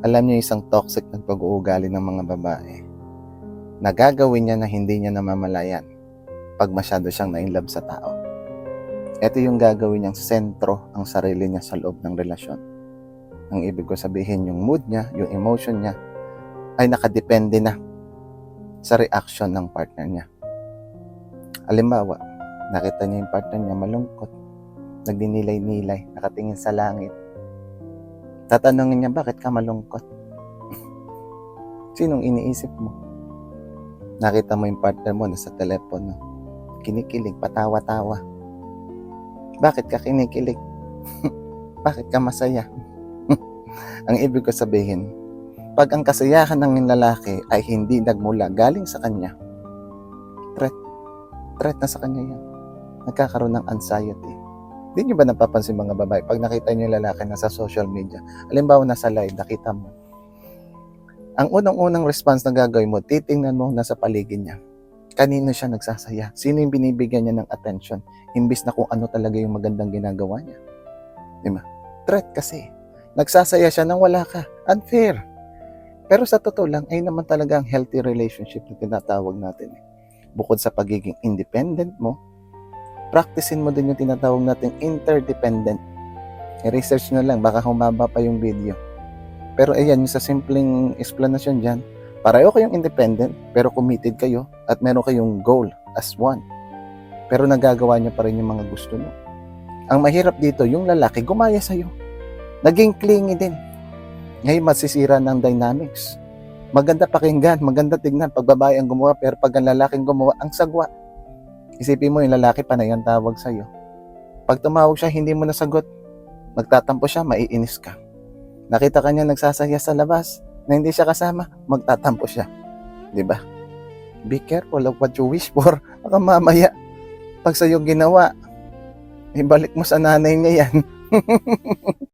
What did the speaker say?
Alam niyo isang toxic na pag-uugali ng mga babae, nagagawin niya na hindi niya namamalayan pag masyado siyang na-inlove sa tao. Ito yung gagawin niyang sentro ang sarili niya sa loob ng relasyon. Ang ibig ko sabihin, yung mood niya, yung emotion niya, ay nakadepende na sa reaction ng partner niya. Halimbawa, nakita niya yung partner niya malungkot, nagdinilay-nilay, nakatingin sa langit. Tatanungin niya, bakit ka malungkot? Sinong iniisip mo? Nakita mo yung partner mo nasa telepono, kinikilig, patawa-tawa. Bakit ka kinikilig? Bakit ka masaya? Ang ibig ko sabihin, pag ang kasiyahan ng lalaki ay hindi nagmula galing sa kanya, threat na sa kanya yan. Nagkakaroon ng anxiety. Hindi nyo ba napapansin mga babae, pag nakita nyo yung lalaki na sa social media, halimbawa nasa live, nakita mo, ang unang-unang response na gagawin mo, titingnan mo nasa paligid niya. Kanino siya nagsasaya? Sino yung binibigyan niya ng attention? Imbis na kung ano talaga yung magandang ginagawa niya. Diba? Threat kasi. Nagsasaya siya nang wala ka. Unfair. Pero sa totoo lang, ay naman talaga ang healthy relationship na tinatawag natin. Bukod sa pagiging independent mo, practicein mo din yung tinatawag natin interdependent. I-research na lang, baka humaba pa yung video. Pero ayan, yung sa simpleng explanation dyan, pareho kayong independent, pero committed kayo at meron kayong goal as one. Pero nagagawa niyo pa rin yung mga gusto niyo. Ang mahirap dito, yung lalaki gumaya sa'yo. Naging clingy din. Ngayon masisira ng dynamics. Maganda pakinggan, maganda tignan pag babae ang gumawa, pero pag ang lalaking gumawa, ang sagwa. Isipin mo yung lalaki panay ang tawag sa'yo. Pag tumawag siya, hindi mo nasagot. Magtatampo siya, maiinis ka. Nakita ka niya nagsasaya sa labas na hindi siya kasama, magtatampo siya. Diba? Be careful of what you wish for. Baka mamaya, pag sa'yo ginawa, ibalik mo sa nanay niya yan.